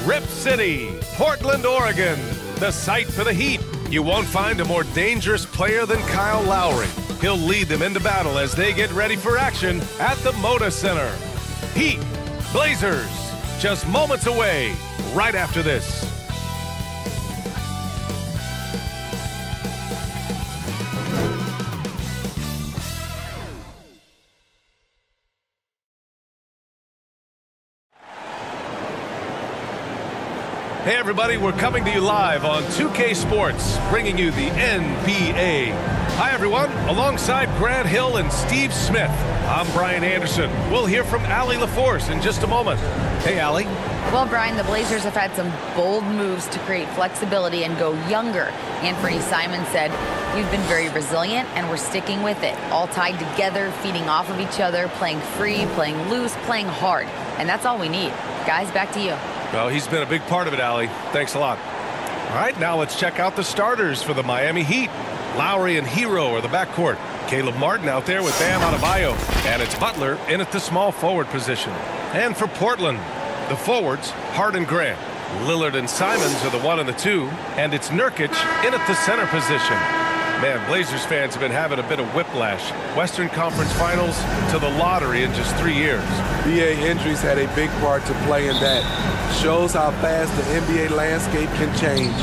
Rip City, Portland, Oregon, the site for the Heat. You won't find a more dangerous player than Kyle Lowry. He'll lead them into battle as they get ready for action at the Moda Center. Heat, Blazers, just moments away, right after this. Hey everybody, we're coming to you live on 2K Sports, bringing you the NBA. Hi everyone, alongside Grant Hill and Steve Smith, I'm Brian Anderson. We'll hear from Allie LaForce in just a moment. Hey Allie. Well, Brian, the Blazers have had some bold moves to create flexibility and go younger. Anthony Simon said, "We've been very resilient and we're sticking with it. All tied together, feeding off of each other, playing free, playing loose, playing hard. And that's all we need." Guys, back to you. Well, he's been a big part of it, Allie. Thanks a lot. All right, now let's check out the starters for the Miami Heat. Lowry and Hero are the backcourt. Caleb Martin out there with Bam Adebayo. And it's Butler in at the small forward position. And for Portland, the forwards, Hart and Grant. Lillard and Simons are the 1 and the 2. And it's Nurkic in at the center position. Man, Blazers fans have been having a bit of whiplash. Western Conference Finals to the lottery in just 3 years. BA injuries had a big part to play in that. Shows how fast the NBA landscape can change.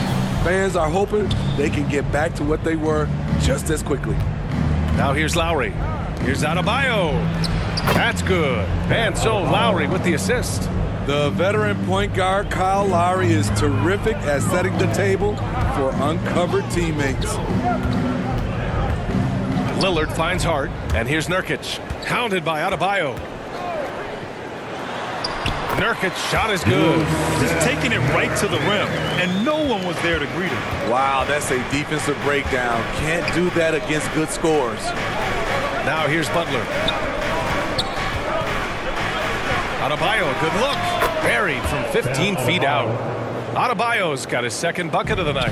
Fans are hoping they can get back to what they were just as quickly. Now here's Lowry. Here's Adebayo. That's good. And so Lowry with the assist. The veteran point guard Kyle Lowry is terrific at setting the table for uncovered teammates. Lillard finds Hart, and here's Nurkic. Hounded by Adebayo. Nurkic's shot is good. Just taking it right to the rim, and no one was there to greet him. Wow, that's a defensive breakdown. Can't do that against good scores. Now here's Butler. Adebayo, a good look. Buried from 15 feet out. Adebayo's got his second bucket of the night.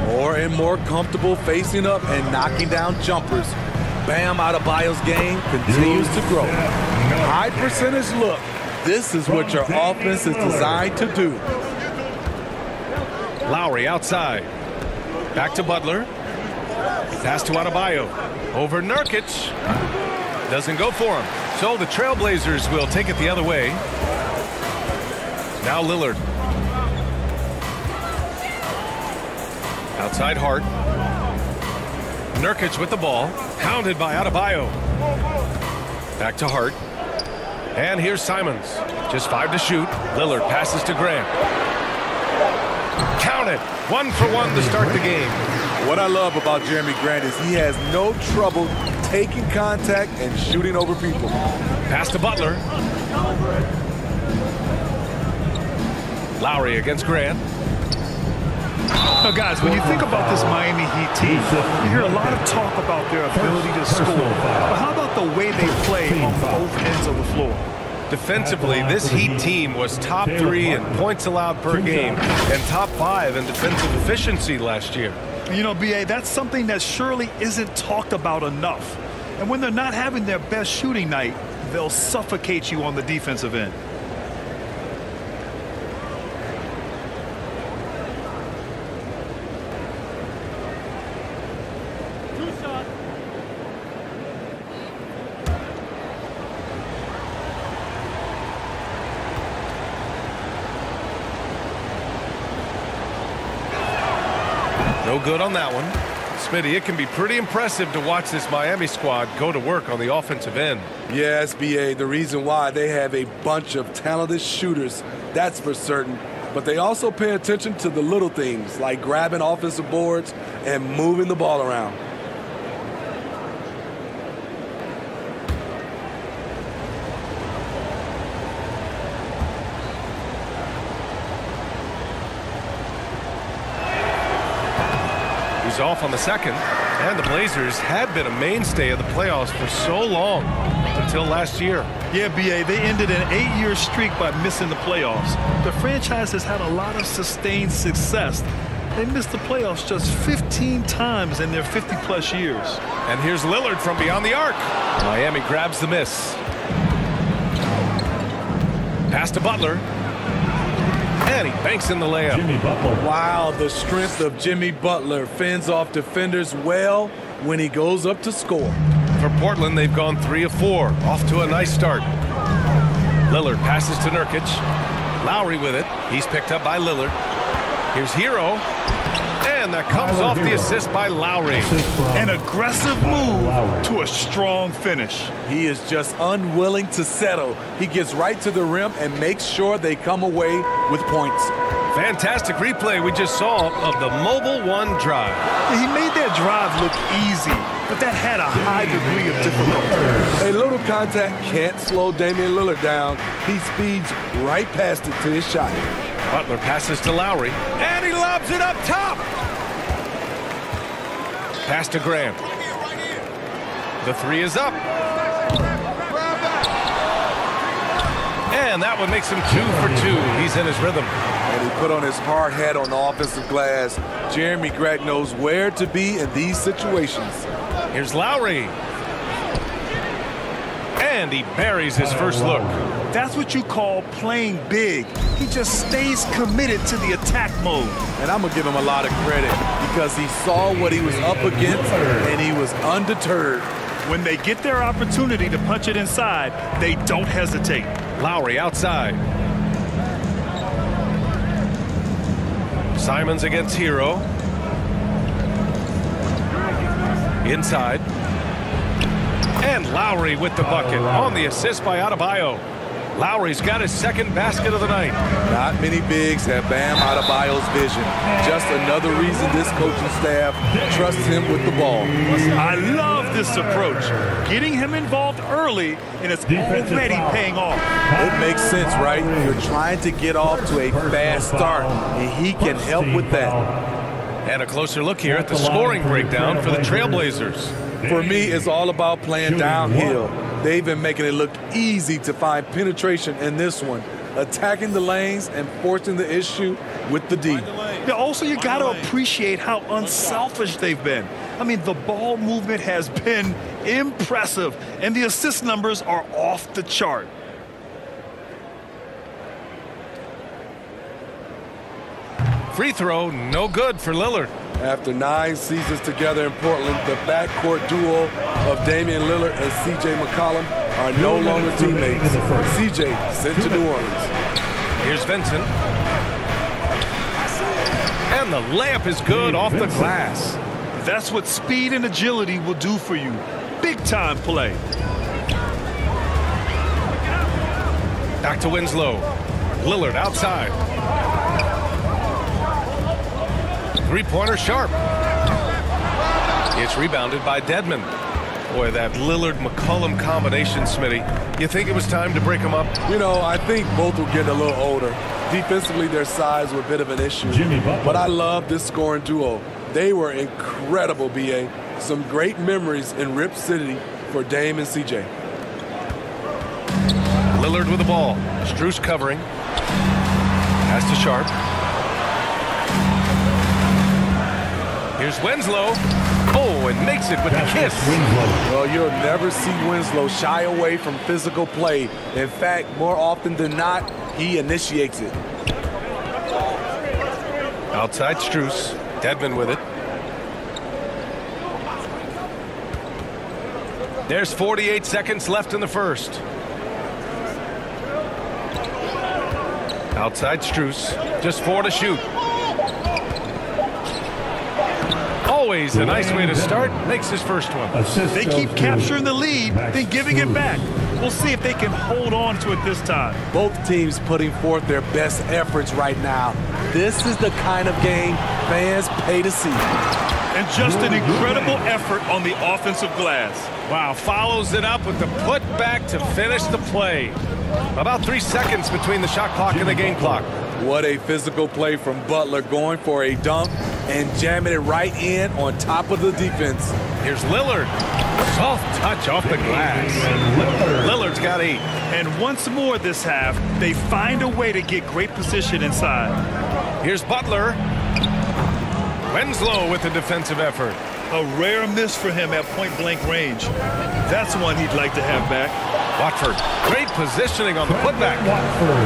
More and more comfortable facing up and knocking down jumpers. Bam Adebayo's game continues to grow. High percentage look. This is what your offense is designed to do. Lowry outside. Back to Butler. Pass to Adebayo. Over Nurkic. Doesn't go for him. So the Trailblazers will take it the other way. Now Lillard. Outside Hart. Nurkic with the ball. Hounded by Adebayo. Back to Hart. And here's Simons. Just 5 to shoot. Lillard passes to Grant. Count it. 1 for 1 to start the game. What I love about Jeremy Grant is he has no trouble taking contact and shooting over people. Pass to Butler. Lowry against Grant. Now, guys, when you think about this Miami Heat team, you hear a lot of talk about their ability to score. But how about the way they play on both ends of the floor? Defensively, this Heat team was top 3 in points allowed per game and top 5 in defensive efficiency last year. You know, BA, that's something that surely isn't talked about enough. And when they're not having their best shooting night, they'll suffocate you on the defensive end. No good on that one. Smitty, it can be pretty impressive to watch this Miami squad go to work on the offensive end. Yes, BA, the reason why they have a bunch of talented shooters, that's for certain. But they also pay attention to the little things, like grabbing offensive boards and moving the ball around. He's off on the second, and the Blazers had been a mainstay of the playoffs for so long, until last year. Yeah, BA, they ended an 8-year streak by missing the playoffs. The franchise has had a lot of sustained success. They missed the playoffs just 15 times in their 50-plus years. And here's Lillard from beyond the arc. Miami grabs the miss. Pass to Butler. And he banks in the layup. Wow, the strength of Jimmy Butler fends off defenders well when he goes up to score. For Portland, they've gone 3 of 4. Off to a nice start. Lillard passes to Nurkic. Lowry with it. He's picked up by Lillard. Here's Hero. And that comes off the assist by Lowry. An aggressive move to a strong finish. He is just unwilling to settle. He gets right to the rim and makes sure they come away with points. Fantastic replay we just saw of the Mobile One drive. He made that drive look easy, but that had a high degree of difficulty. A little contact can't slow Damian Lillard down. He speeds right past it to his shot. Butler passes to Lowry, and he lobs it up top. Pass to Graham. The 3 is up. And that one makes him 2 for 2. He's in his rhythm. And he put on his hard hat on the offensive glass. Jeremy Grant knows where to be in these situations. Here's Lowry. And he buries his first look. That's what you call playing big. He just stays committed to the attack mode. And I'm going to give him a lot of credit because he saw what he was up against and he was undeterred. When they get their opportunity to punch it inside, they don't hesitate. Lowry outside. Simons against Hero. Inside. And Lowry with the bucket on the assist by Adebayo. Lowry's got his second basket of the night. Not many bigs have Bam Adebayo's vision. Just another reason this coaching staff trusts him with the ball. I love this approach. Getting him involved early, and it's already paying off. It makes sense, right? You're trying to get off to a fast start, and he can help with that. And a closer look here at the scoring breakdown for the Trailblazers. For me, it's all about playing downhill. They've been making it look easy to find penetration in this one, attacking the lanes and forcing the issue with the D. Yeah, also, you got to appreciate how unselfish they've been. I mean, the ball movement has been impressive, and the assist numbers are off the chart. Free throw, no good for Lillard. After 9 seasons together in Portland, the backcourt duo of Damian Lillard and C.J. McCollum are no longer teammates. C.J. sent to New Orleans. Here's Vincent. And the layup is good off the glass. That's what speed and agility will do for you. Big-time play. Back to Winslow. Lillard outside. Three-pointer sharp. It's rebounded by Dedmon. Boy, that Lillard-McCollum combination, Smitty. You think it was time to break them up? You know, I think both were getting a little older. Defensively, their size were a bit of an issue. But I love this scoring duo. They were incredible, B.A. Some great memories in Rip City for Dame and C.J. Lillard with the ball. Strus covering. Pass to Sharp. Here's Winslow. Oh, and makes it with the kiss. Well, you'll never see Winslow shy away from physical play. In fact, more often than not, he initiates it. Outside Strus. Dedmon with it. There's 48 seconds left in the first. Outside Strus. Just 4 to shoot. Always a nice way to start. Makes his first one. They keep capturing the lead, then giving it back. We'll see if they can hold on to it this time. Both teams putting forth their best efforts right now. This is the kind of game fans pay to see. And just an incredible effort on the offensive glass. Wow, follows it up with the putback to finish the play. About 3 seconds between the shot clock and the game clock. What a physical play from Butler, going for a dunk and jamming it right in on top of the defense. Here's Lillard. Soft touch off the glass. Lillard's got 8. And once more this half, they find a way to get great position inside. Here's Butler. Winslow with the defensive effort. A rare miss for him at point-blank range. That's one he'd like to have back. Watford, great positioning on the putback.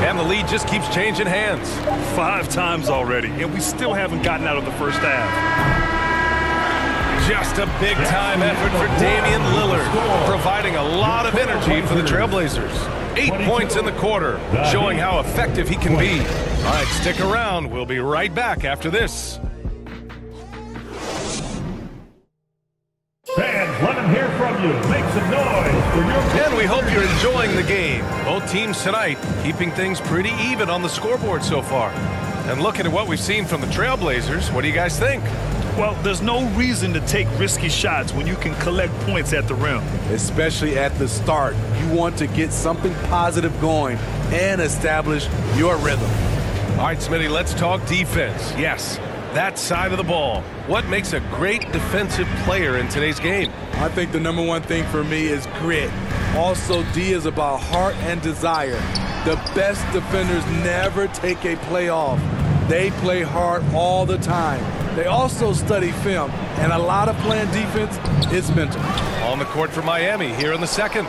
And the lead just keeps changing hands. 5 times already, and we still haven't gotten out of the first half. Just a big-time effort for Damian Lillard, providing a lot of energy for the Trailblazers. 8 points in the quarter, showing how effective he can be. All right, stick around. We'll be right back after this. Fans, let them hear from you. Make some noise for your... And we hope you're enjoying the game. Both teams tonight keeping things pretty even on the scoreboard so far. And looking at what we've seen from the Trailblazers, what do you guys think? Well, there's no reason to take risky shots when you can collect points at the rim. Especially at the start. You want to get something positive going and establish your rhythm. All right, Smitty, let's talk defense. Yes, that side of the ball. What makes a great defensive player in today's game? I think the number one thing for me is grit. Also, D is about heart and desire. The best defenders never take a play off. They play hard all the time. They also study film, and a lot of playing defense is mental. On the court for Miami here in the second.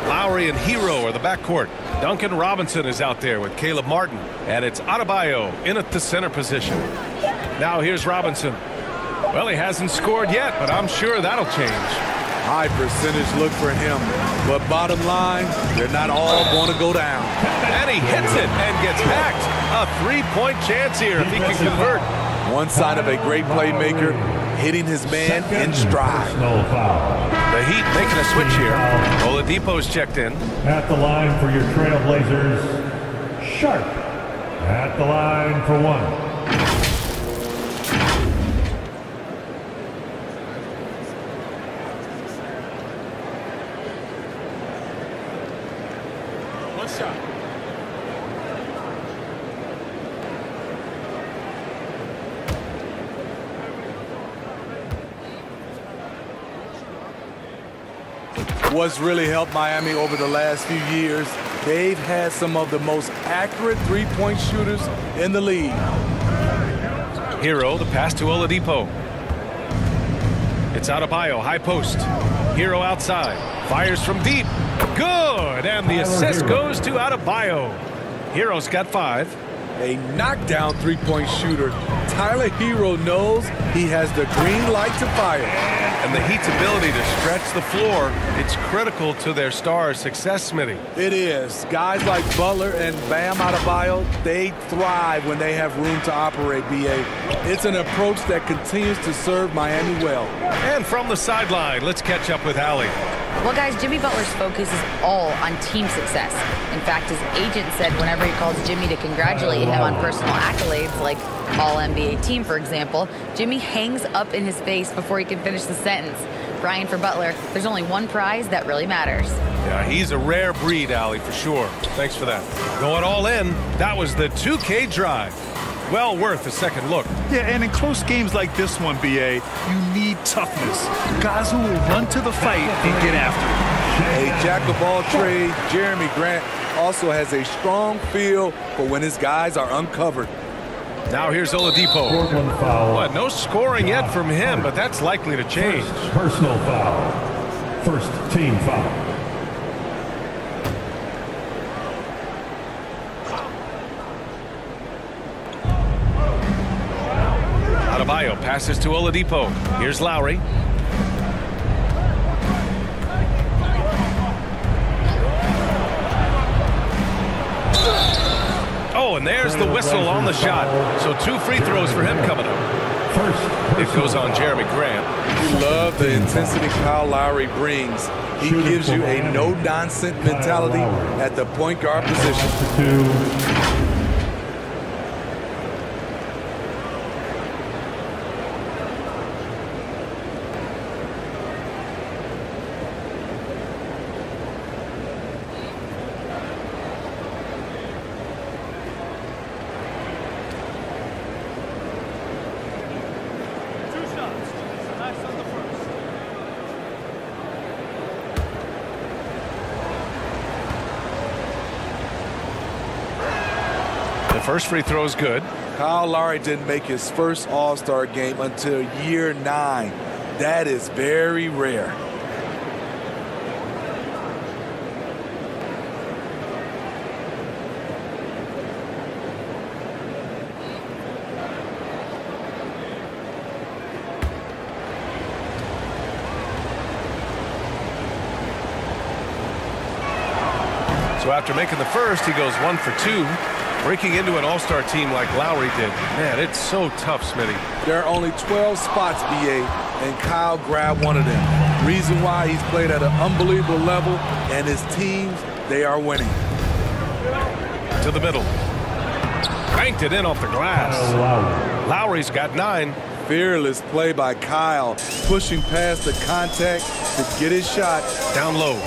Lowry and Hero are the backcourt. Duncan Robinson is out there with Caleb Martin, and it's Adebayo in at the center position. Now here's Robinson. Well, he hasn't scored yet, but I'm sure that'll change. High percentage look for him, but bottom line, they're not all going to go down. And he hits it and gets hacked. A three-point chance here if he can convert. One side of a great playmaker, hitting his man in stride. The Heat making a switch here. Oladipo's checked in. At the line for your Trailblazers, Sharp. At the line for 1. What's really helped Miami over the last few years, they've had some of the most accurate three-point shooters in the league. Hero, the pass to Oladipo. It's Adebayo, high post. Hero outside, fires from deep. Good, and the assist goes to Adebayo. Hero's got 5. A knockdown three-point shooter. Tyler Hero knows he has the green light to fire. And the Heat's ability to stretch the floor, it's critical to their star's success, Smitty. It is. Guys like Butler and Bam Adebayo, they thrive when they have room to operate, B.A. It's an approach that continues to serve Miami well. And from the sideline, let's catch up with Allie. Well, guys, Jimmy Butler's focus is all on team success. In fact, his agent said whenever he calls Jimmy to congratulate him on personal accolades, like All-NBA team, for example, Jimmy hangs up in his face before he can finish the sentence. Brian, for Butler, there's only one prize that really matters. Yeah, he's a rare breed, Allie, for sure. Thanks for that. Going all in, that was the 2K drive. Well worth a second look. Yeah, and in close games like this one, B.A., you need toughness. Guys who will run to the fight and get after it. A jack of all trades, Jeremy Grant also has a strong feel for when his guys are uncovered. Now here's Oladipo. Well, no scoring yet from him, but that's likely to change. Personal foul. First team foul. Adebayo passes to Oladipo. Here's Lowry. Oh, and there's the whistle on the shot. So 2 free throws for him coming up. It goes on Jeremy Grant. You love the intensity Kyle Lowry brings. He gives you a no-nonsense mentality at the point guard position. First free throw is good. Kyle Lowry didn't make his first All-Star game until year 9. That is very rare. So after making the first, he goes 1 for 2. Breaking into an all-star team like Lowry did. Man, it's so tough, Smitty. There are only 12 spots, BA, and Kyle grabbed one of them. Reason why he's played at an unbelievable level, and his teams, they are winning. To the middle. Banked it in off the glass. Lowry's got 9. Fearless play by Kyle, pushing past the contact to get his shot. Down low.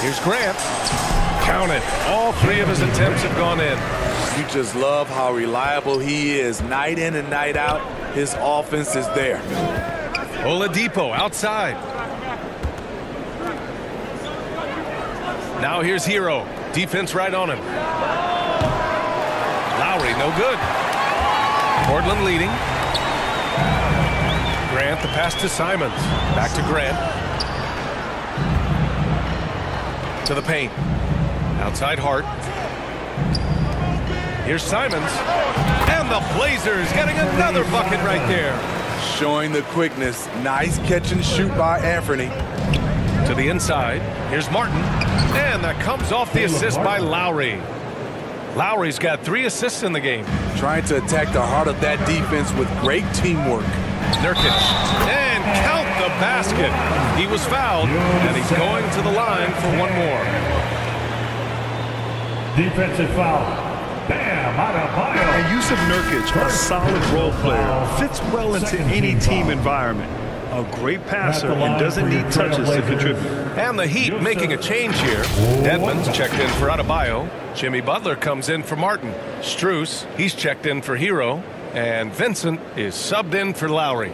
Here's Grant. Count it. All 3 of his attempts have gone in. You just love how reliable he is. Night in and night out, his offense is there. Oladipo outside. Now here's Hero. Defense right on him. Lowry, no good. Portland leading. Grant, the pass to Simons. Back to Grant. To the paint. Outside Hart. Here's Simons. And the Blazers getting another bucket right there. Showing the quickness. Nice catch and shoot by Anthony. To the inside. Here's Martin. And that comes off the assist by Lowry. Lowry's got 3 assists in the game. Trying to attack the heart of that defense with great teamwork. Nurkic. And count the basket. He was fouled, and he's going to the line for one more. Defensive foul. Bam, Adebayo. And Yusuf Nurkic, a solid role player, fits well into any team environment. A great passer and doesn't need touches to contribute. And the Heat making a change here. Dedmon's checked in for Adebayo. Jimmy Butler comes in for Martin. Strus, he's checked in for Hero. And Vincent is subbed in for Lowry.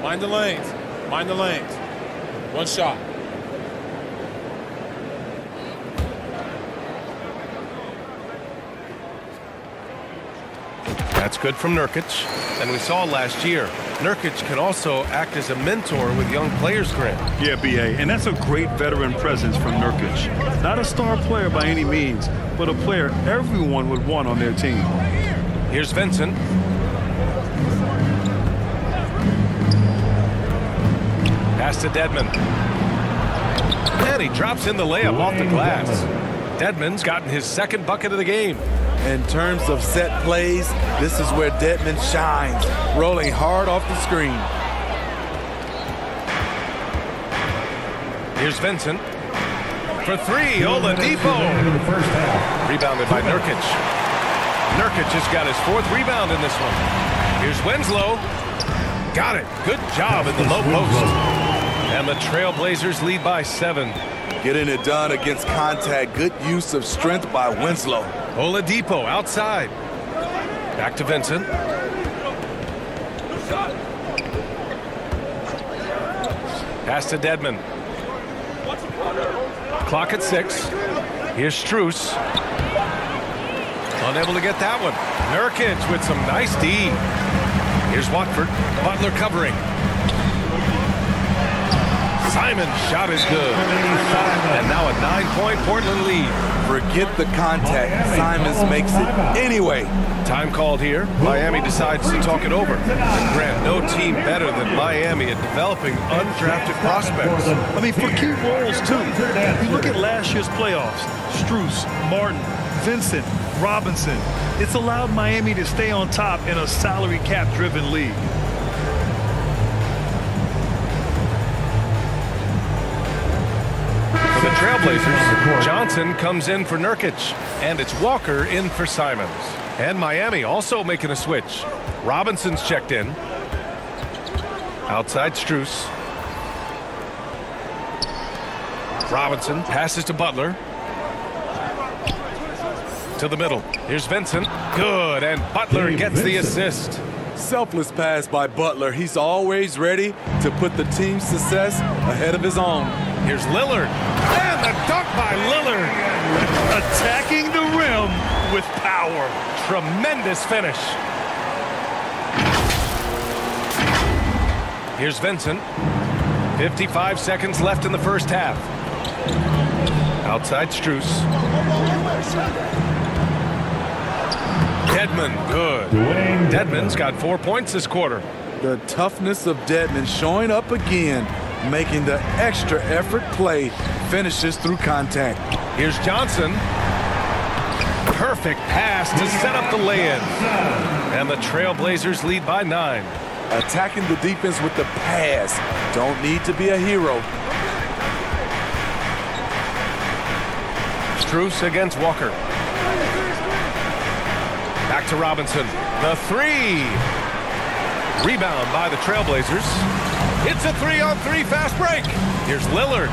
Mind the lanes. Mind the lanes. One shot. That's good from Nurkic. And we saw last year, Nurkic can also act as a mentor with young players, Grant. Yeah, BA, and that's a great veteran presence from Nurkic. Not a star player by any means, but a player everyone would want on their team. Here's Vincent. Pass to Dedmon. And he drops in the layup off the glass. Dedmon's gotten his 2nd bucket of the game. In terms of set plays, this is where Dedmon shines, rolling hard off the screen. Here's Vincent. For 3, Oladipo. Rebounded by Nurkic. Nurkic has got his 4th rebound in this one. Here's Winslow. Got it. Good job in the low post. And the Trailblazers lead by 7. Getting it done against contact. Good use of strength by Winslow. Oladipo outside. Back to Vincent. Pass to Dedmon. Clock at 6. Here's Strus. Unable to get that one. Nurkic with some nice D. Here's Watford. Butler covering. Simon's shot is good. And now a 9-point Portland lead. Forget the contact. Simons makes it anyway. Time called here. Miami decides to talk it over. And Grant, no team better than Miami at developing undrafted prospects. I mean, for key roles, too. You look at last year's playoffs. Strus, Martin, Vincent, Robinson. It's allowed Miami to stay on top in a salary cap-driven league. For the Trailblazers, Johnson comes in for Nurkic, and it's Walker in for Simons. And Miami also making a switch. Robinson's checked in. Outside Strus. Robinson passes to Butler. To the middle. Here's Vincent. Good, and Butler gets the assist. Selfless pass by Butler. He's always ready to put the team's success ahead of his own. Here's Lillard. And the dunk by Lillard. Attacking the rim with power. Tremendous finish. Here's Vincent. 55 seconds left in the first half. Outside Strus. Dedmon, good. Dedmon's got 4 points this quarter. The toughness of Dedmon showing up again, making the extra effort play, finishes through contact. Here's Johnson. Perfect pass to set up the lay-in. And the Trailblazers lead by 9. Attacking the defense with the pass. Don't need to be a hero. Strus against Walker. Back to Robinson. The 3. Rebound by the Trailblazers. It's a 3-on-3 fast break. Here's Lillard.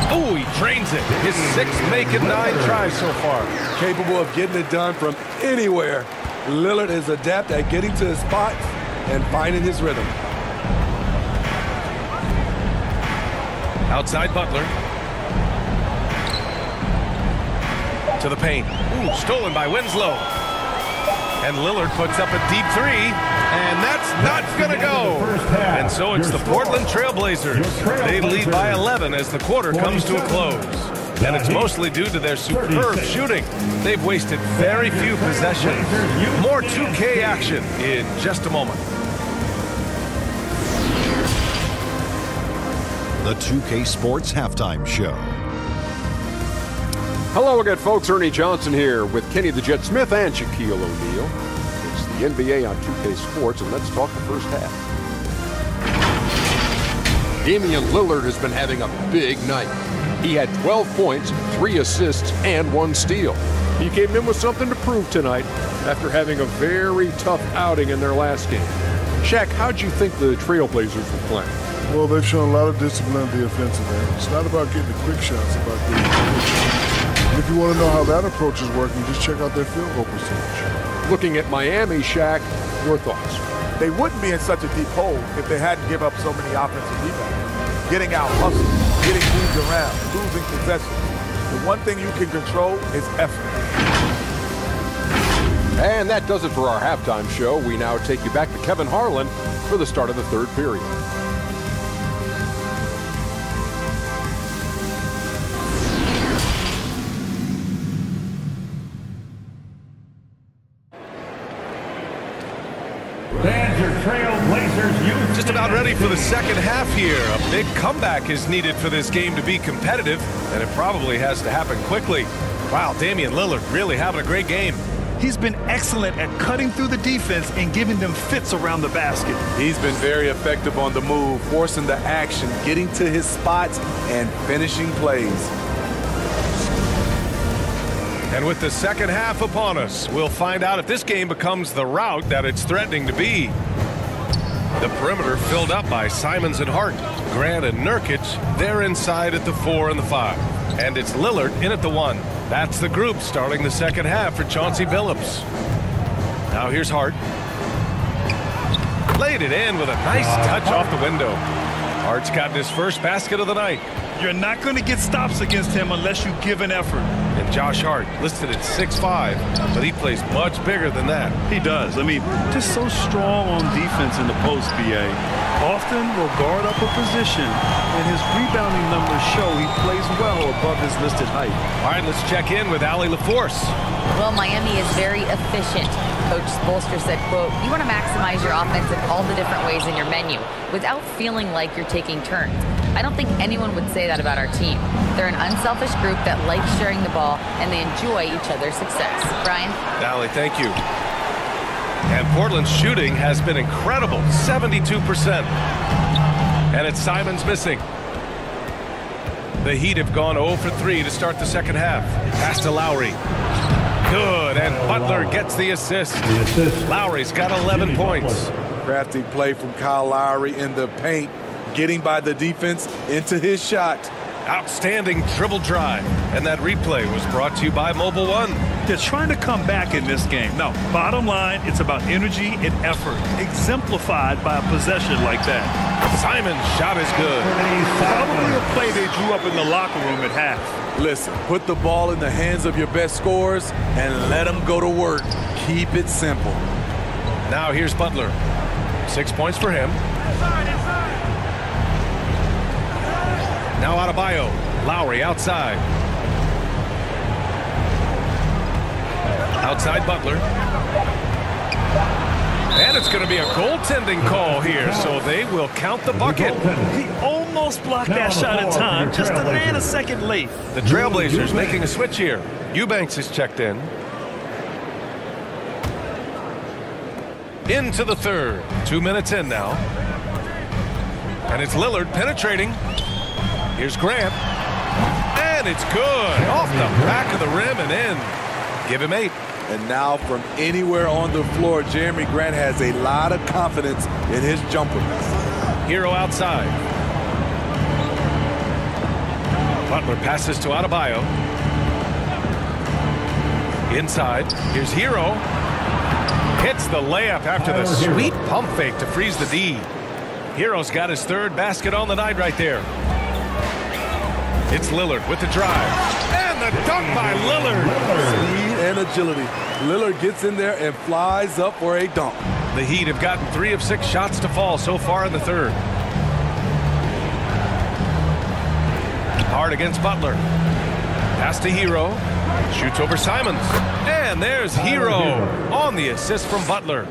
Oh, he drains it. His 6th make in 9 tries so far. Capable of getting it done from anywhere. Lillard is adept at getting to his spots and finding his rhythm. Outside Butler. To the paint. Ooh, stolen by Winslow. And Lillard puts up a deep 3. And that's not going to go. And so it's the Portland Trailblazers. They lead by 11 as the quarter comes to a close. And it's mostly due to their superb shooting. They've wasted very few possessions. More 2K action in just a moment. The 2K Sports Halftime Show. Hello again, folks. Ernie Johnson here with Kenny the Jet Smith and Shaquille O'Neal. It's the NBA on 2K Sports, and let's talk the first half. Damian Lillard has been having a big night. He had 12 points, 3 assists, and 1 steal. He came in with something to prove tonight after having a very tough outing in their last game. Shaq, how'd you think the Trailblazers were playing? Well, they've shown a lot of discipline at the offensive end. It's not about getting the quick shots, it's about getting the quick shots. And if you want to know how that approach is working, just check out their field goal percentage. Looking at Miami, Shaq, your thoughts? They wouldn't be in such a deep hole if they hadn't given up so many offensive rebounds. Getting out hustled, getting moved around, losing possession. The one thing you can control is effort. And that does it for our halftime show. We now take you back to Kevin Harlan for the start of the third period. Just about ready for the second half here. A big comeback is needed for this game to be competitive, and it probably has to happen quickly. Wow, Damian Lillard really having a great game. He's been excellent at cutting through the defense and giving them fits around the basket. He's been very effective on the move, forcing the action, getting to his spots, and finishing plays. And with the second half upon us, we'll find out if this game becomes the rout that it's threatening to be. The perimeter filled up by Simons and Hart. Grant and Nurkic, they're inside at the 4 and the 5. And it's Lillard in at the 1. That's the group starting the second half for Chauncey Billups. Now here's Hart. Laid it in with a nice touch off the window. Hart's gotten his first basket of the night. You're not going to get stops against him unless you give an effort. And Josh Hart, listed at 6'5", but he plays much bigger than that. He does. I mean, just so strong on defense in the post, BA. Often will guard up a position, and his rebounding numbers show he plays well above his listed height. All right, let's check in with Allie LaForce. Well, Miami is very efficient. Coach Spoelstra said, quote, "You want to maximize your offense in all the different ways in your menu without feeling like you're taking turns." I don't think anyone would say that about our team. They're an unselfish group that likes sharing the ball, and they enjoy each other's success. Brian? Allie, thank you. And Portland's shooting has been incredible, 72%. And it's Simons missing. The Heat have gone 0 for 3 to start the second half. Pass to Lowry. Good, and Butler gets the assist. Lowry's got 11 points. Crafty play from Kyle Lowry in the paint, getting by the defense into his shot. Outstanding dribble drive. And that replay was brought to you by Mobile One. They're trying to come back in this game. No, bottom line, it's about energy and effort, exemplified by a possession like that. Simon's shot is good. Probably a play they drew up in the locker room at half. Listen, put the ball in the hands of your best scorers and let them go to work. Keep it simple. Now here's Butler. 6 points for him. Now Adebayo. Lowry outside. Outside Butler. And it's going to be a goaltending call here, so they will count the bucket. He almost blocked that shot in time, just a nanosecond late. The Trailblazers making a switch here. Eubanks is checked in. Into the third. 2 minutes in now. And it's Lillard penetrating. Here's Grant. And it's good. Off the back of the rim and in. Give him 8. And now from anywhere on the floor, Jeremy Grant has a lot of confidence in his jumper. Hero outside. Butler passes to Adebayo. Inside. Here's Hero. Hits the layup after the sweet pump fake to freeze the D. Hero's got his third basket on the night right there. It's Lillard with the drive. And the dunk by Lillard. Speed and agility. Lillard gets in there and flies up for a dunk. The Heat have gotten 3 of 6 shots to fall so far in the third. Hard against Butler. Pass to Hero. Shoots over Simons. And there's Hero on the assist from Butler.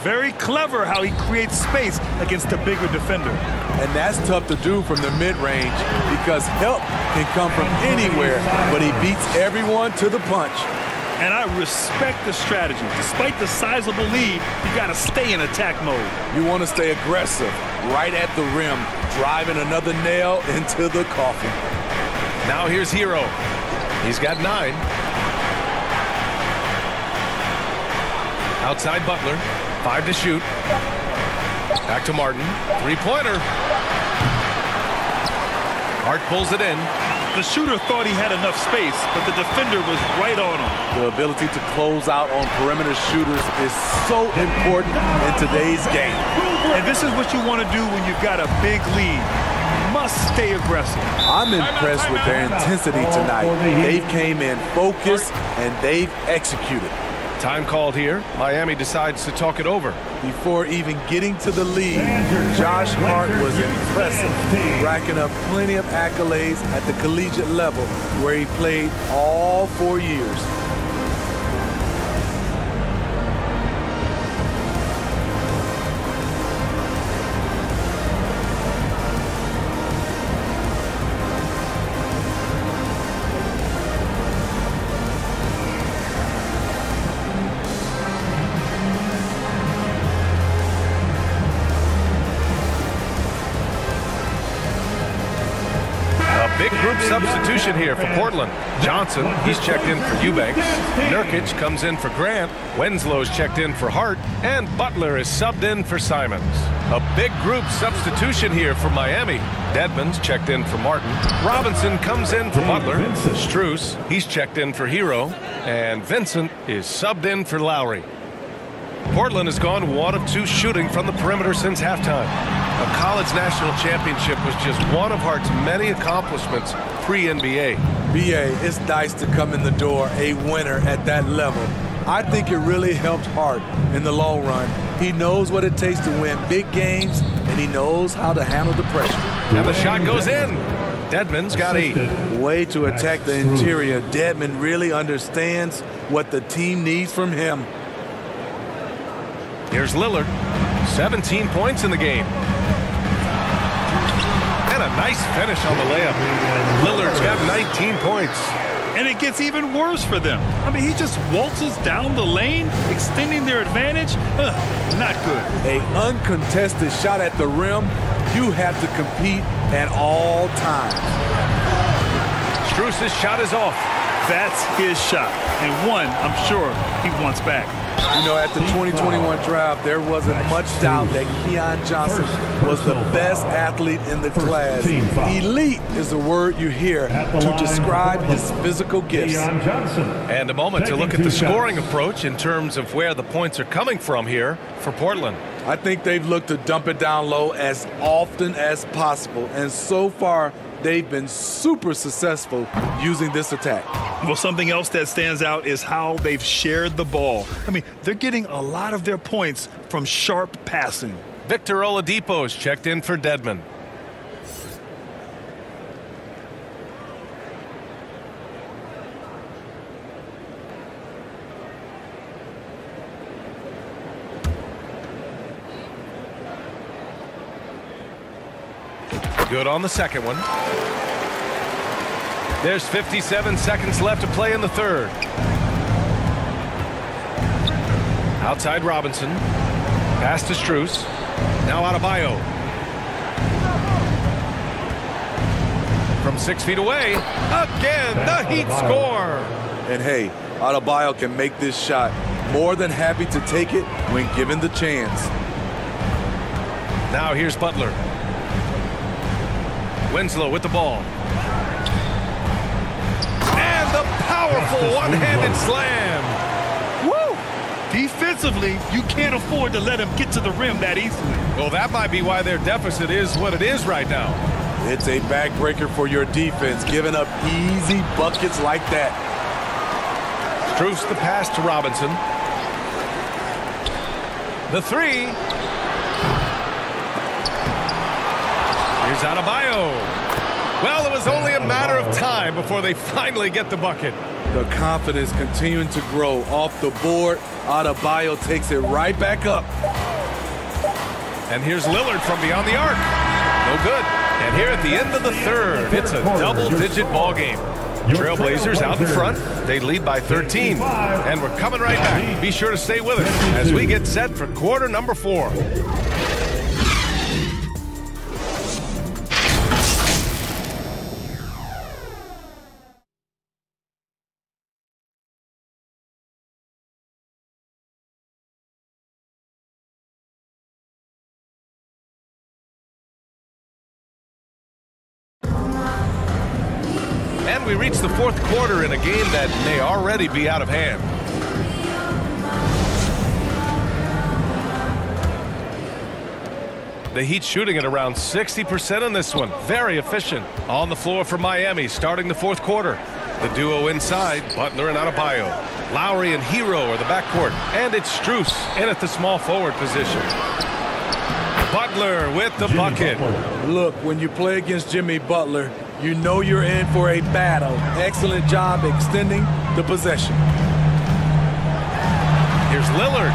Very clever how he creates space against the bigger defender. And that's tough to do from the mid-range because help can come from anywhere, but he beats everyone to the punch. And I respect the strategy. Despite the sizable lead, you got to stay in attack mode. You want to stay aggressive, right at the rim, driving another nail into the coffin. Now here's Hero. He's got 9. Outside Butler. 5 to shoot. Back to Martin. 3-pointer. Hart pulls it in. The shooter thought he had enough space, but the defender was right on him. The ability to close out on perimeter shooters is so important in today's game. And this is what you want to do when you've got a big lead. You must stay aggressive. I'm impressed with their intensity tonight. They've came in focused and they've executed. Time called here. Miami decides to talk it over. Before even getting to the lead, Josh Hart was impressive, racking up plenty of accolades at the collegiate level where he played all 4 years. Big group substitution here for Portland. Johnson, he's checked in for Eubanks. Nurkic comes in for Grant. Wenslow's checked in for Hart. And Butler is subbed in for Simons. A big group substitution here for Miami. Dedmon's checked in for Martin. Robinson comes in for Butler. Strus, he's checked in for Hero. And Vincent is subbed in for Lowry. Portland has gone 1 of 2 shooting from the perimeter since halftime. A college national championship was just one of Hart's many accomplishments pre-NBA. BA, it's nice to come in the door a winner at that level. I think it really helped Hart in the long run. He knows what it takes to win big games, and he knows how to handle the pressure. And the shot goes in. Dedmon's got 8. Way to attack the interior. Dedmon really understands what the team needs from him. Here's Lillard. 17 points in the game. And a nice finish on the layup. Lillard's got 19 points. And it gets even worse for them. I mean, he just waltzes down the lane, extending their advantage. Not good. An uncontested shot at the rim, you have to compete at all times. Strus's shot is off. That's his shot, and one I'm sure he wants back. You know, at the 2021 draft, there wasn't much doubt that Keon Johnson was the best athlete in the class. Elite is the word you hear to describe his physical gifts. And a moment to look at the scoring approach in terms of where the points are coming from here for Portland. I think they've looked to dump it down low as often as possible, and so far, they've been super successful using this attack. Well, something else that stands out is how they've shared the ball. I mean, they're getting a lot of their points from sharp passing. Victor Oladipo's checked in for Dedmon. Good on the second one. There's 57 seconds left to play in the third. Outside Robinson. Pass to Strus. Now Adebayo. From 6 feet away. Again, the Heat score. And hey, Adebayo can make this shot. More than happy to take it when given the chance. Now here's Butler. Winslow with the ball. And the powerful one-handed slam. Woo! Defensively, you can't afford to let him get to the rim that easily. Well, that might be why their deficit is what it is right now. It's a backbreaker for your defense, giving up easy buckets like that. Strus the pass to Robinson. The three. Here's Adebayo. Well, it was only a matter of time before they finally get the bucket. The confidence continuing to grow off the board. Adebayo takes it right back up. And here's Lillard from beyond the arc. No good. And here at the end of the third, it's a double-digit ball game. Trailblazers out in front. They lead by 13. And we're coming right back. Be sure to stay with us as we get set for quarter number 4. And we reach the fourth quarter in a game that may already be out of hand. The Heat shooting at around 60% in this one. Very efficient. On the floor for Miami starting the fourth quarter. The duo inside, Butler and Adebayo. Lowry and Hero are the backcourt. And it's Strus in at the small forward position. Butler with the bucket. Look, when you play against Jimmy Butler, you know you're in for a battle. Excellent job extending the possession. Here's Lillard.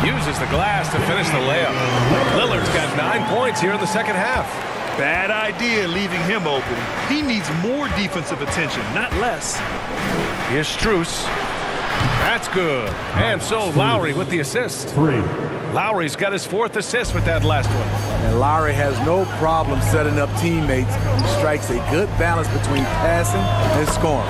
Uses the glass to finish the layup. Lillard's got 9 points here in the second half. Bad idea leaving him open. He needs more defensive attention, not less. Here's Strus. That's good. And so Lowry with the assist. 3. Lowry's got his 4th assist with that last one. And Lowry has no problem setting up teammates. He strikes a good balance between passing and scoring.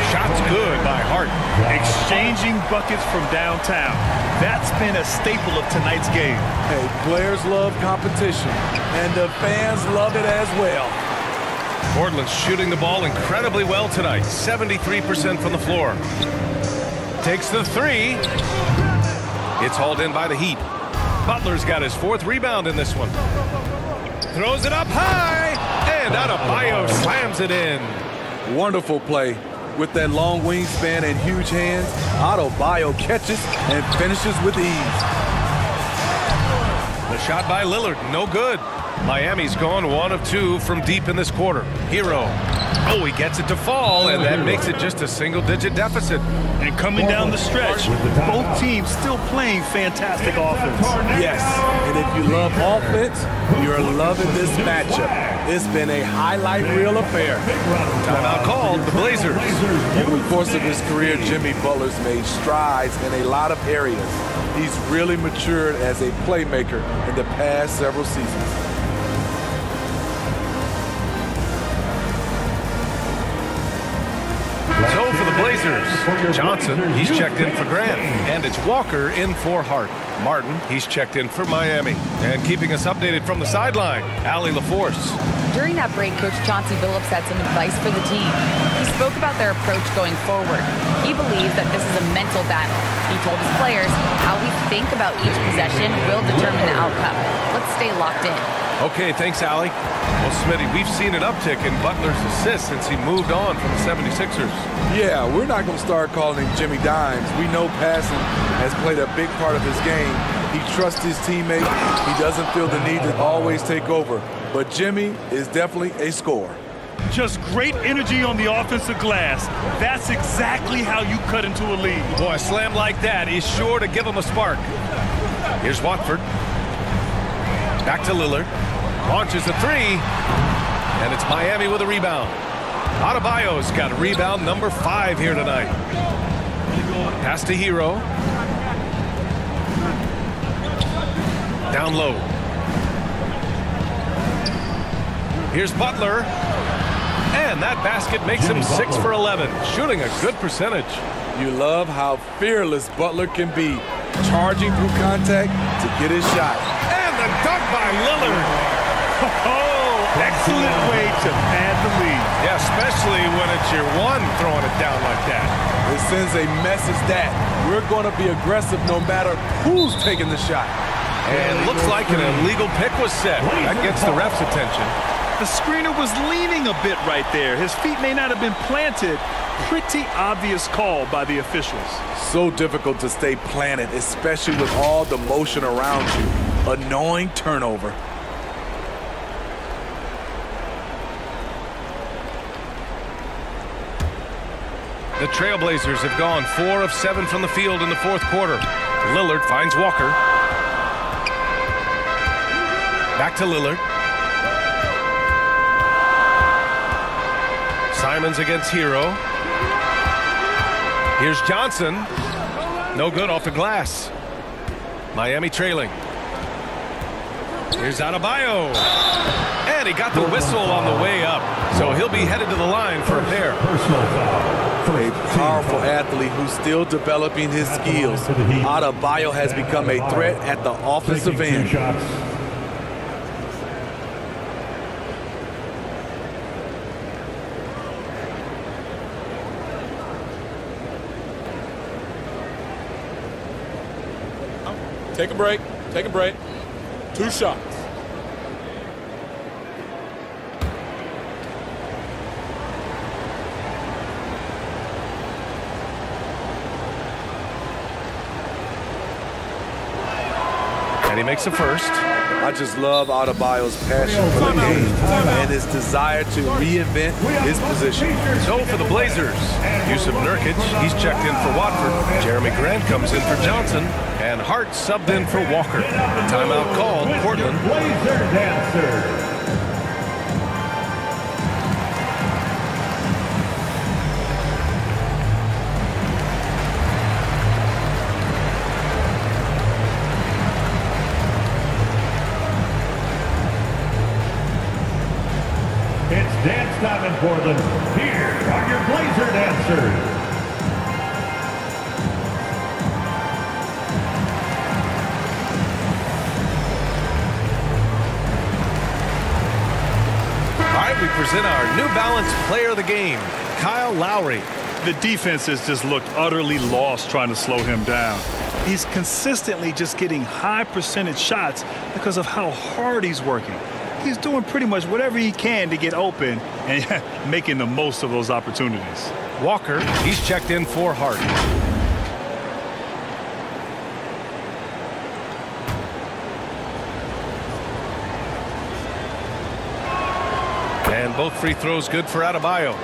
Shot's good by Hart. Exchanging buckets from downtown. That's been a staple of tonight's game. Hey, players love competition, and the fans love it as well. Portland's shooting the ball incredibly well tonight. 73% from the floor. Takes the 3. It's hauled in by the Heat. Butler's got his 4th rebound in this one. Throws it up high, and Adebayo slams it in. Wonderful play. With that long wingspan and huge hands, Adebayo catches and finishes with ease. The shot by Lillard, no good. Miami's gone 1 of 2 from deep in this quarter. Hero. Oh, he gets it to fall, and that makes it just a single-digit deficit. And coming down the stretch, both teams still playing fantastic offense. Yes, and if you love offense, you're loving this matchup. It's been a highlight reel affair. Timeout called, the Blazers. Over the course of his career, Jimmy Butler's made strides in a lot of areas. He's really matured as a playmaker in the past several seasons. So for the Blazers, Johnson, he's checked in for Grant. And it's Walker in for Hart. Martin, he's checked in for Miami. And keeping us updated from the sideline, Allie LaForce. During that break, Coach Chauncey Billups had some advice for the team. He spoke about their approach going forward. He believes that this is a mental battle. He told his players how we think about each possession will determine the outcome. Let's stay locked in. Okay, thanks, Allie. Well, Smitty, we've seen an uptick in Butler's assists since he moved on from the 76ers. Yeah, we're not going to start calling him Jimmy Dimes. We know passing has played a big part of his game. He trusts his teammates. He doesn't feel the need to always take over. But Jimmy is definitely a scorer. Just great energy on the offensive glass. That's exactly how you cut into a lead. Boy, a slam like that is sure to give him a spark. Here's Watford. Back to Lillard. Launches a three. And it's Miami with a rebound. Adebayo's got rebound number 5 here tonight. Pass to Hero. Down low. Here's Butler. And that basket makes him 6 for 11. Shooting a good percentage. You love how fearless Butler can be. Charging through contact to get his shot. And the dunk by Lillard. Excellent way to pad the lead. Yeah, especially when it's your one throwing it down like that. It sends a message that we're going to be aggressive no matter who's taking the shot. And looks like an illegal pick was set. That gets the ref's attention. The screener was leaning a bit right there. His feet may not have been planted. Pretty obvious call by the officials. So difficult to stay planted, especially with all the motion around you. Annoying turnover. The Trailblazers have gone 4 of 7 from the field in the 4th quarter. Lillard finds Walker. Back to Lillard. Simons against Hero. Here's Johnson. No good off the glass. Miami trailing. Here's Adebayo. And he got the whistle on the way up. So he'll be headed to the line for a pair. A powerful athlete who's still developing his skills. Adebayo has become a threat at the offensive end. Take a break. Take a break. 2 shots. And he makes a first. I just love Adebayo's passion for the game and his desire to reinvent his position. So for the Blazers, Yusuf Nurkic, he's checked in for Watford. Jeremy Grant comes in for Johnson. And Hart subbed in for Walker. Timeout called, Portland. Blazer dancer. It's dance time in Portland. Here are your Blazer dancers. We present our New Balance player of the game, Kyle Lowry. The defense has just looked utterly lost trying to slow him down. He's consistently just getting high percentage shots because of how hard he's working. He's doing pretty much whatever he can to get open and making the most of those opportunities. Walker, he's checked in for Hart. And both free throws good for Adebayo.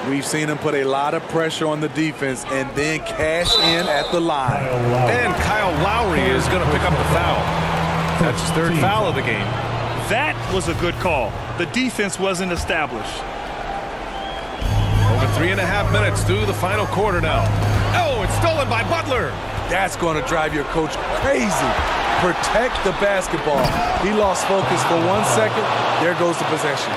We've seen him put a lot of pressure on the defense and then cash in at the line. And Kyle Lowry is going to pick up the foul. That's his 3rd foul of the game. That was a good call. The defense wasn't established. Over 3.5 minutes through the final quarter now. Oh, it's stolen by Butler. That's going to drive your coach crazy. Protect the basketball. He lost focus for 1 second. There goes the possession.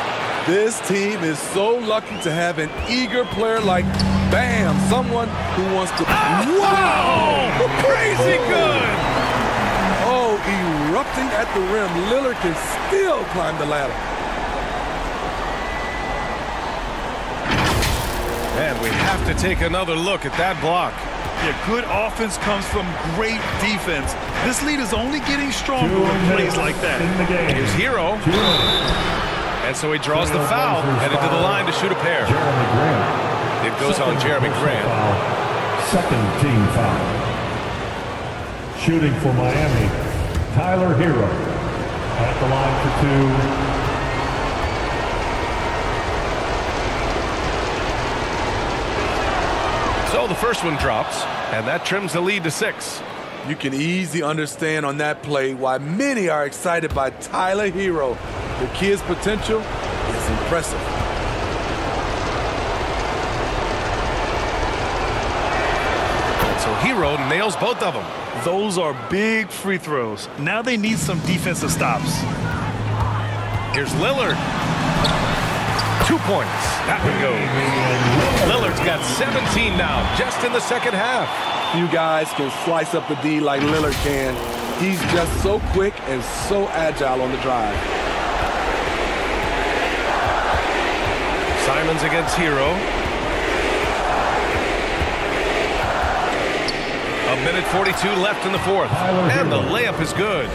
This team is so lucky to have an eager player like Bam, someone who wants to... Wow! Crazy good! Oh, erupting at the rim. Lillard can still climb the ladder. And we have to take another look at that block. Yeah, good offense comes from great defense. This lead is only getting stronger with plays like that. Here's Hero. And so he draws the foul, headed to the line to shoot a pair. It goes on Jeremy Grant. 2nd team foul. Shooting for Miami, Tyler Hero. At the line for 2. So the first one drops, and that trims the lead to 6. You can easily understand on that play why many are excited by Tyler Hero. The kid's potential is impressive. So Hero nails both of them. Those are big free throws. Now they need some defensive stops. Here's Lillard. 2 points. That one goes. Lillard's got 17 now, just in the second half. You guys can slice up the D like Lillard can. He's just so quick and so agile on the drive. Simons against Hero. A minute 42 left in the fourth. And the layup is good.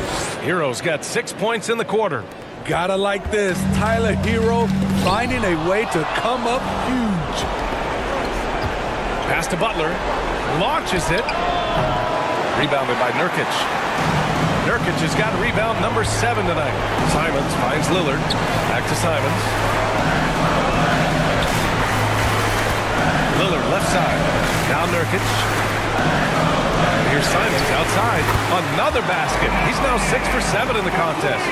Hero's got 6 points in the quarter. Gotta like this. Tyler Hero finding a way to come up huge. Pass to Butler. Launches it. Rebounded by Nurkic. Nurkic has got rebound number 7 tonight. Simons finds Lillard. Back to Simons. Lillard left side. Now Nurkic. And here's Simons outside. Another basket. He's now 6 for 7 in the contest.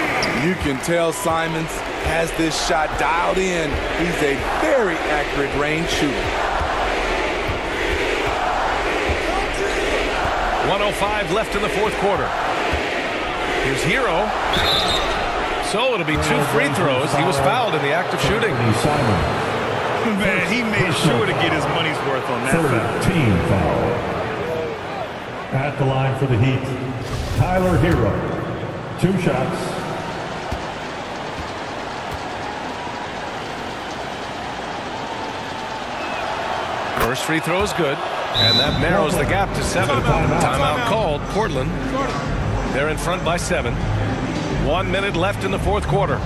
You can tell Simons has this shot dialed in. He's a very accurate range shooter. 1:05 left in the fourth quarter. Here's Hero. So it'll be 2 free throws. He was fouled in the act of shooting. Man, he made sure to get his money's worth on that foul. 13 foul. At the line for the Heat, Tyler Hero. 2 shots. First free throw is good. And that narrows the gap to 7. Timeout called. Portland. They're in front by 7. 1 minute left in the fourth quarter.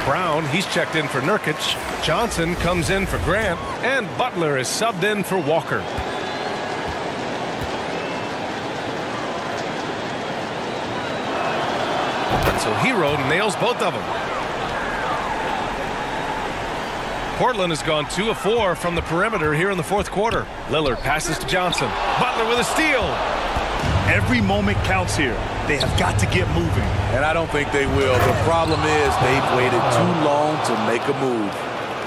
Brown, he's checked in for Nurkic. Johnson comes in for Grant. And Butler is subbed in for Walker. And so Hero nails both of them. Portland has gone 2 of 4 from the perimeter here in the fourth quarter. Lillard passes to Johnson. Butler with a steal. Every moment counts here. They have got to get moving. And I don't think they will. The problem is they've waited too long to make a move.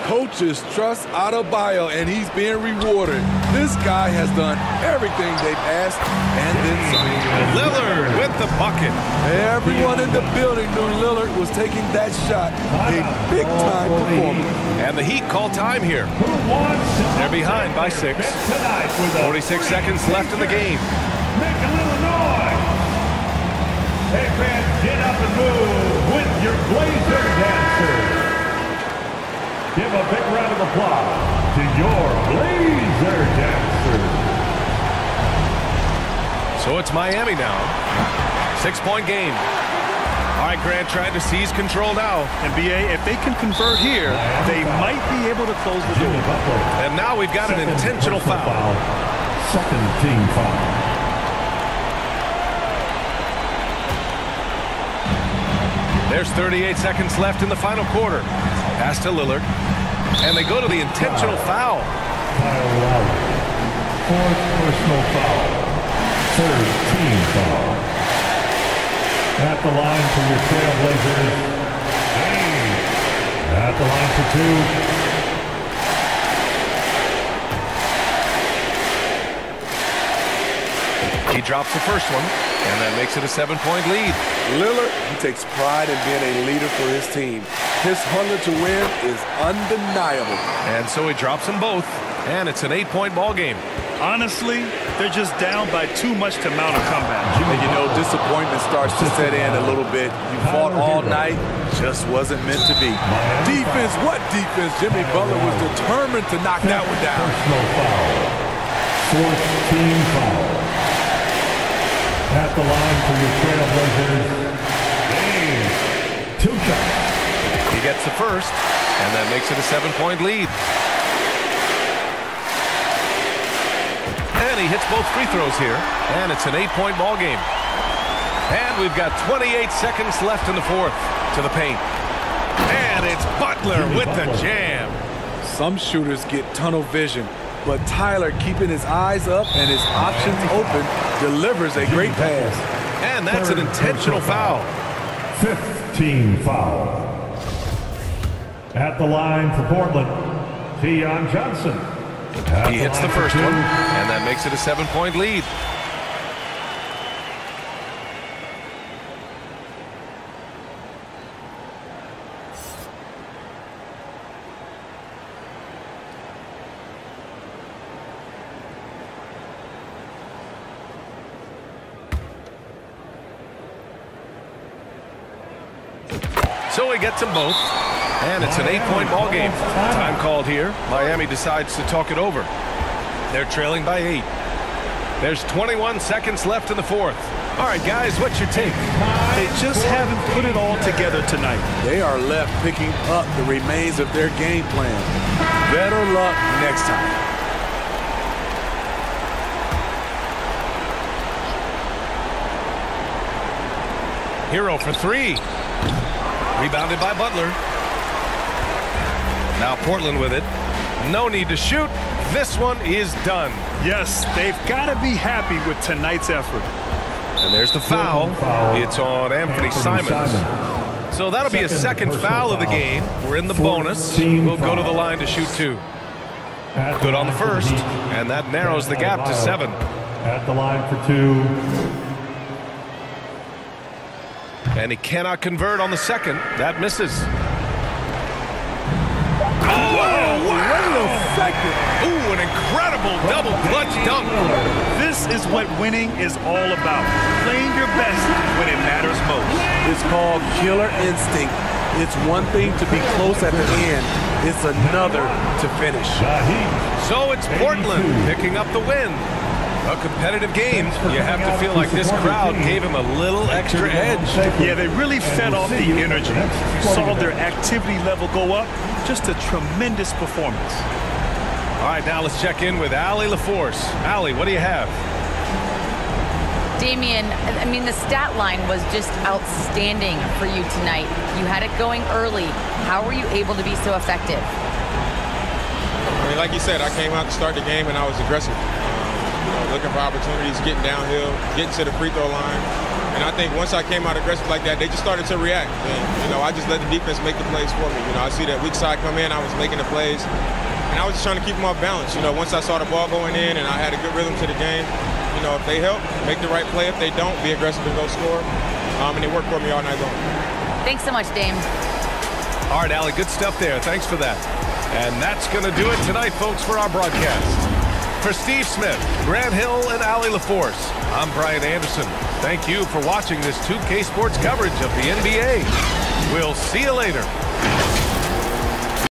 Coaches trust Adebayo, and he's being rewarded. This guy has done everything they've asked and then some. Lillard with the bucket. Everyone in the building knew Lillard was taking that shot. A big-time performance. And the Heat call time here. They're behind by 6. 46 seconds left in the game. Make a little noise. Hey, fans, get up and move with your Blazer dancers. Give a big round of applause to your Blazer dancers. So it's Miami now. 6-point game. All right, Grant trying to seize control now. And BA, if they can convert here, they might be able to close the door. And now we've got an intentional foul. Second team foul. There's 38 seconds left in the final quarter. Pass to Lillard. And they go to the intentional foul. Kyle Lowry. 4th personal foul. 3rd team foul. At the line for your Trailblazers. At the line for 2. He drops the first one, and that makes it a 7-point lead. Lillard, he takes pride in being a leader for his team. His hunger to win is undeniable. And so he drops them both, and it's an 8-point ball game. Honestly, they're just down by too much to mount a comeback. And you know, disappointment starts to set in a little bit. You fought all night, just wasn't meant to be. Defense, what defense? Jimmy Butler was determined to knock that one down. personal foul. 4th team foul. At the line for your Trailblazers. 2 shots. hits the first, and that makes it a 7-point lead. And he hits both free throws here, and it's an 8-point ball game. And we've got 28 seconds left in the fourth. To the paint. And it's Butler with the jam. Some shooters get tunnel vision, but Tyler, keeping his eyes up and his options open, delivers a great pass. And that's an intentional foul. 15 foul. At the line for Portland, Keon Johnson. He hits the first one, and that makes it a 7-point lead. So he gets them both, and it's an 8-point ball game. Time called here. Miami decides to talk it over. They're trailing by 8. There's 21 seconds left in the fourth. All right, guys, what's your take? They just haven't put it all together tonight. They are left picking up the remains of their game plan. Better luck next time. Hero for 3. Rebounded by Butler. Now Portland with it. No need to shoot. This one is done. Yes, they've got to be happy with tonight's effort. And there's the foul. It's on Anthony Simons. So that'll be a second foul of the game. We're in the bonus. We'll go to the line to shoot 2. Good on the first, and that narrows the gap to 7. At the line for 2. And he cannot convert on the second. That misses. Oh, wow. Second. Ooh, an incredible double clutch dunk. This is what winning is all about. Playing your best when it matters most. It's called killer instinct. It's one thing to be close at the end. It's another to finish. So it's Portland picking up the win. A competitive game. You have to feel like this crowd gave him a little extra edge. Yeah, they really fed off the energy. Saw their activity level go up. Just a tremendous performance. All right, now let's check in with Allie LaForce. Allie, what do you have? Damian, I mean, the stat line was just outstanding for you tonight. You had it going early. How were you able to be so effective? I mean, like you said, I came out to start the game and I was aggressive. Looking for opportunities, getting downhill, getting to the free throw line. And I think once I came out aggressive like that, they just started to react. And, I just let the defense make the plays for me. I see that weak side come in, I was making the plays. And I was just trying to keep them off balance. Once I saw the ball going in and I had a good rhythm to the game, if they help, make the right play. If they don't, be aggressive and go score. And it worked for me all night long. Thanks so much, Dame. All right, Allie, good stuff there. Thanks for that. And that's going to do it tonight, folks, for our broadcast. For Steve Smith, Grant Hill, and Allie LaForce, I'm Brian Anderson. Thank you for watching this 2K Sports coverage of the NBA. We'll see you later.